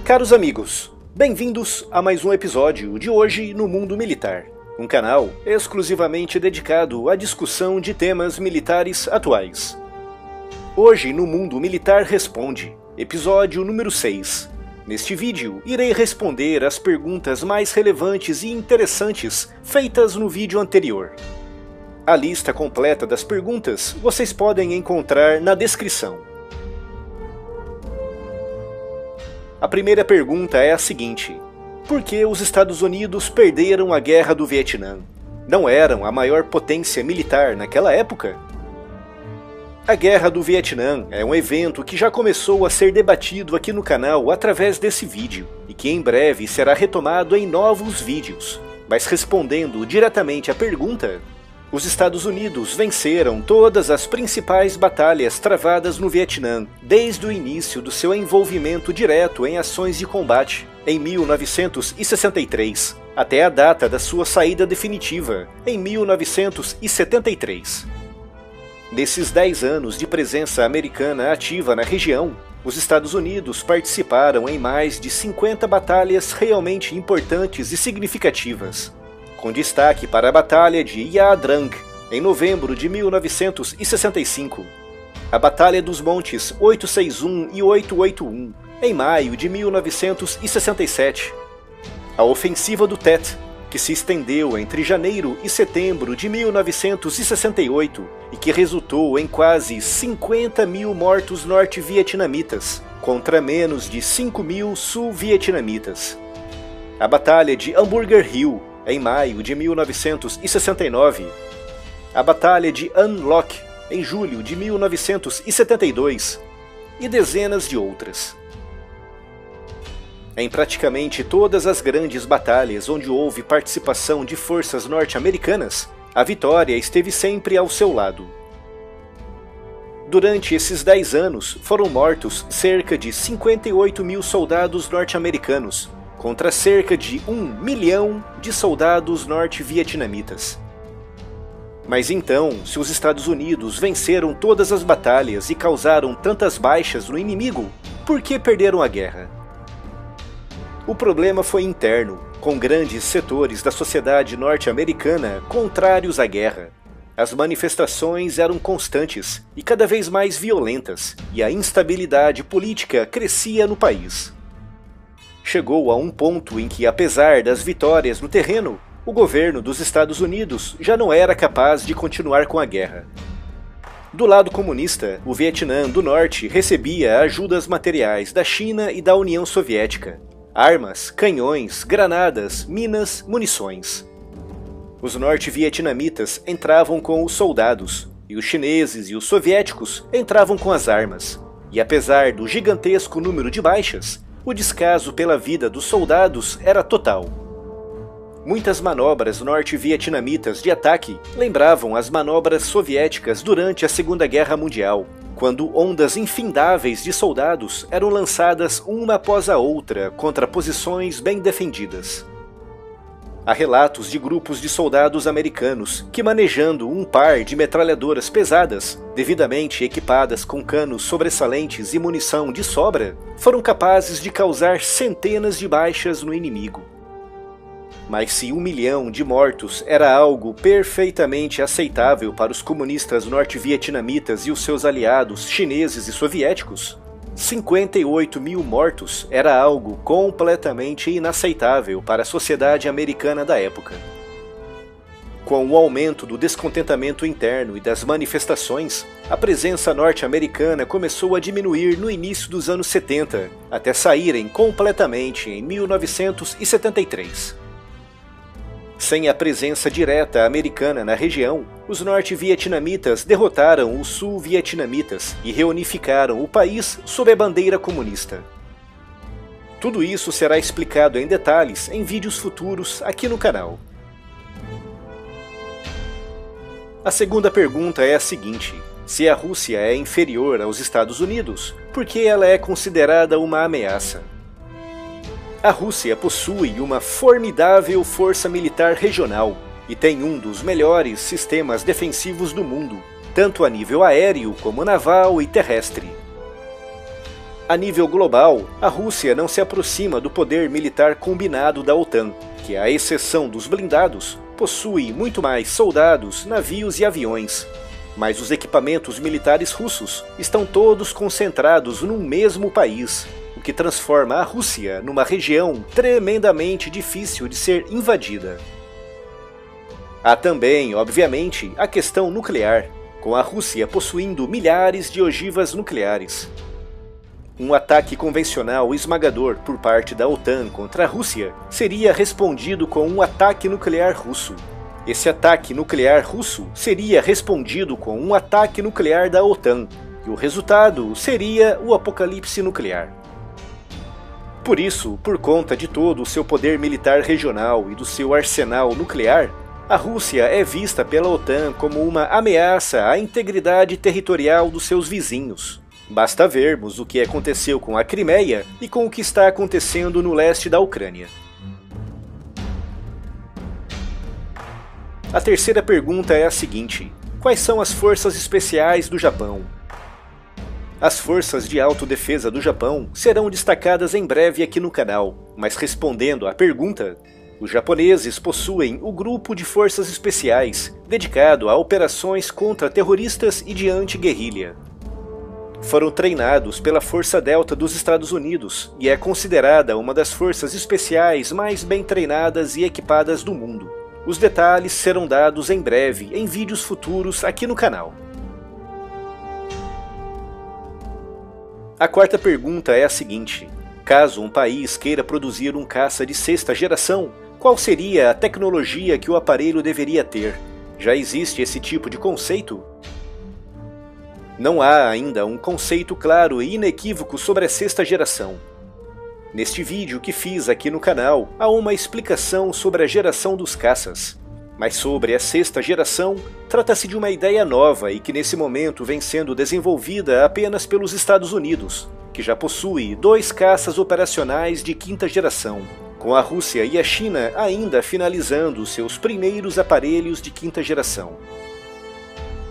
Caros amigos, bem-vindos a mais um episódio de Hoje no Mundo Militar, um canal exclusivamente dedicado à discussão de temas militares atuais. Hoje no Mundo Militar Responde, episódio número 6. Neste vídeo, irei responder as perguntas mais relevantes e interessantes feitas no vídeo anterior. A lista completa das perguntas vocês podem encontrar na descrição. A primeira pergunta é a seguinte: por que os Estados Unidos perderam a Guerra do Vietnã? Não eram a maior potência militar naquela época? A Guerra do Vietnã é um evento que já começou a ser debatido aqui no canal através desse vídeo, e que em breve será retomado em novos vídeos. Mas respondendo diretamente à pergunta, os Estados Unidos venceram todas as principais batalhas travadas no Vietnã, desde o início do seu envolvimento direto em ações de combate, em 1963, até a data da sua saída definitiva, em 1973. Nesses 10 anos de presença americana ativa na região, os Estados Unidos participaram em mais de 50 batalhas realmente importantes e significativas, com destaque para a Batalha de Ia Drang, em novembro de 1965, a Batalha dos Montes 861 e 881, em maio de 1967, a Ofensiva do Tet, que se estendeu entre janeiro e setembro de 1968 e que resultou em quase 50 mil mortos norte-vietnamitas, contra menos de 5 mil sul-vietnamitas, a Batalha de Hambúrguer Hill, em maio de 1969, a Batalha de An Loc, em julho de 1972, e dezenas de outras. Em praticamente todas as grandes batalhas onde houve participação de forças norte-americanas, a vitória esteve sempre ao seu lado. Durante esses 10 anos, foram mortos cerca de 58 mil soldados norte-americanos, contra cerca de 1 milhão de soldados norte-vietnamitas. Mas então, se os Estados Unidos venceram todas as batalhas e causaram tantas baixas no inimigo, por que perderam a guerra? O problema foi interno, com grandes setores da sociedade norte-americana contrários à guerra. As manifestações eram constantes e cada vez mais violentas, e a instabilidade política crescia no país. Chegou a um ponto em que, apesar das vitórias no terreno, o governo dos Estados Unidos já não era capaz de continuar com a guerra. Do lado comunista, o Vietnã do Norte recebia ajudas materiais da China e da União Soviética: armas, canhões, granadas, minas, munições. Os norte-vietnamitas entravam com os soldados, e os chineses e os soviéticos entravam com as armas. E apesar do gigantesco número de baixas, o descaso pela vida dos soldados era total. Muitas manobras norte-vietnamitas de ataque lembravam as manobras soviéticas durante a Segunda Guerra Mundial, quando ondas infindáveis de soldados eram lançadas uma após a outra contra posições bem defendidas. Há relatos de grupos de soldados americanos que, manejando um par de metralhadoras pesadas, devidamente equipadas com canos sobressalentes e munição de sobra, foram capazes de causar centenas de baixas no inimigo. Mas se 1 milhão de mortos era algo perfeitamente aceitável para os comunistas norte-vietnamitas e os seus aliados chineses e soviéticos, 58 mil mortos era algo completamente inaceitável para a sociedade americana da época. Com o aumento do descontentamento interno e das manifestações, a presença norte-americana começou a diminuir no início dos anos 70, até saírem completamente em 1973. Sem a presença direta americana na região, os norte-vietnamitas derrotaram os sul-vietnamitas e reunificaram o país sob a bandeira comunista. Tudo isso será explicado em detalhes em vídeos futuros aqui no canal. A segunda pergunta é a seguinte: se a Rússia é inferior aos Estados Unidos, por que ela é considerada uma ameaça? A Rússia possui uma formidável força militar regional e tem um dos melhores sistemas defensivos do mundo, tanto a nível aéreo como naval e terrestre. A nível global, a Rússia não se aproxima do poder militar combinado da OTAN, que, à exceção dos blindados, possui muito mais soldados, navios e aviões. Mas os equipamentos militares russos estão todos concentrados num mesmo país, o que transforma a Rússia numa região tremendamente difícil de ser invadida. Há também, obviamente, a questão nuclear, com a Rússia possuindo milhares de ogivas nucleares. Um ataque convencional esmagador por parte da OTAN contra a Rússia seria respondido com um ataque nuclear russo. Esse ataque nuclear russo seria respondido com um ataque nuclear da OTAN, e o resultado seria o apocalipse nuclear. Por isso, por conta de todo o seu poder militar regional e do seu arsenal nuclear, a Rússia é vista pela OTAN como uma ameaça à integridade territorial dos seus vizinhos. Basta vermos o que aconteceu com a Crimeia e com o que está acontecendo no leste da Ucrânia. A terceira pergunta é a seguinte: quais são as forças especiais do Japão? As forças de autodefesa do Japão serão destacadas em breve aqui no canal, mas respondendo à pergunta, os japoneses possuem o Grupo de Forças Especiais, dedicado a operações contra terroristas e de anti-guerrilha. Foram treinados pela Força Delta dos Estados Unidos e é considerada uma das forças especiais mais bem treinadas e equipadas do mundo. Os detalhes serão dados em breve em vídeos futuros aqui no canal. A quarta pergunta é a seguinte: caso um país queira produzir um caça de sexta geração, qual seria a tecnologia que o aparelho deveria ter? Já existe esse tipo de conceito? Não há ainda um conceito claro e inequívoco sobre a sexta geração. Neste vídeo que fiz aqui no canal, há uma explicação sobre a geração dos caças. Mas sobre a sexta geração, trata-se de uma ideia nova e que nesse momento vem sendo desenvolvida apenas pelos Estados Unidos, que já possui 2 caças operacionais de quinta geração, com a Rússia e a China ainda finalizando seus primeiros aparelhos de quinta geração.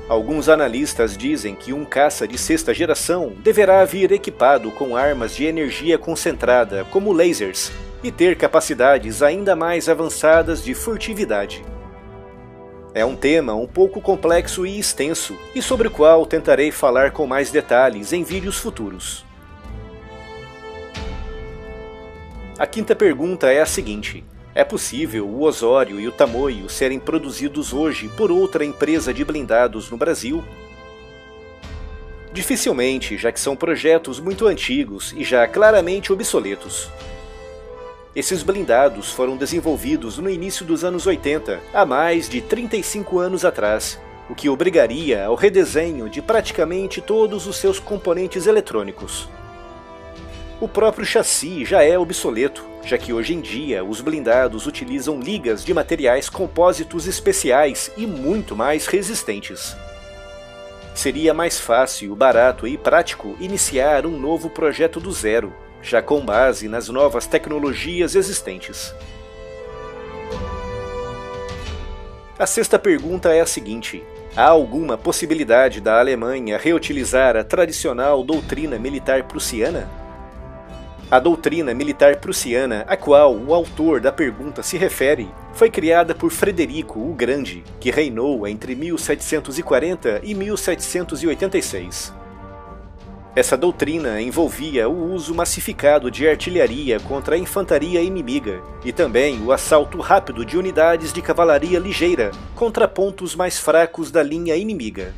Alguns analistas dizem que um caça de sexta geração deverá vir equipado com armas de energia concentrada, como lasers, e ter capacidades ainda mais avançadas de furtividade. É um tema um pouco complexo e extenso, e sobre o qual tentarei falar com mais detalhes em vídeos futuros. A quinta pergunta é a seguinte: é possível o Osório e o Tamoio serem produzidos hoje por outra empresa de blindados no Brasil? Dificilmente, já que são projetos muito antigos e já claramente obsoletos. Esses blindados foram desenvolvidos no início dos anos 80, há mais de 35 anos atrás, o que obrigaria ao redesenho de praticamente todos os seus componentes eletrônicos. O próprio chassi já é obsoleto, já que hoje em dia os blindados utilizam ligas de materiais compósitos especiais e muito mais resistentes. Seria mais fácil, barato e prático iniciar um novo projeto do zero, já com base nas novas tecnologias existentes. A sexta pergunta é a seguinte: há alguma possibilidade da Alemanha reutilizar a tradicional doutrina militar prussiana? A doutrina militar prussiana, a qual o autor da pergunta se refere, foi criada por Frederico o Grande, que reinou entre 1740 e 1786. Essa doutrina envolvia o uso massificado de artilharia contra a infantaria inimiga e também o assalto rápido de unidades de cavalaria ligeira contra pontos mais fracos da linha inimiga.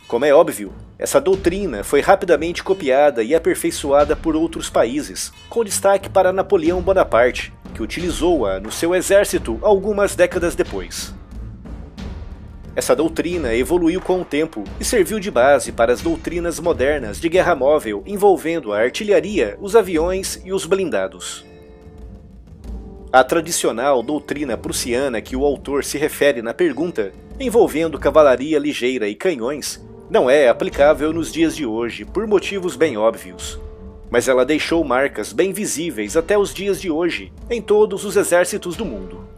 Como é óbvio, essa doutrina foi rapidamente copiada e aperfeiçoada por outros países, com destaque para Napoleão Bonaparte, que utilizou-a no seu exército algumas décadas depois. Essa doutrina evoluiu com o tempo e serviu de base para as doutrinas modernas de guerra móvel envolvendo a artilharia, os aviões e os blindados. A tradicional doutrina prussiana que o autor se refere na pergunta, envolvendo cavalaria ligeira e canhões, não é aplicável nos dias de hoje por motivos bem óbvios, mas ela deixou marcas bem visíveis até os dias de hoje em todos os exércitos do mundo.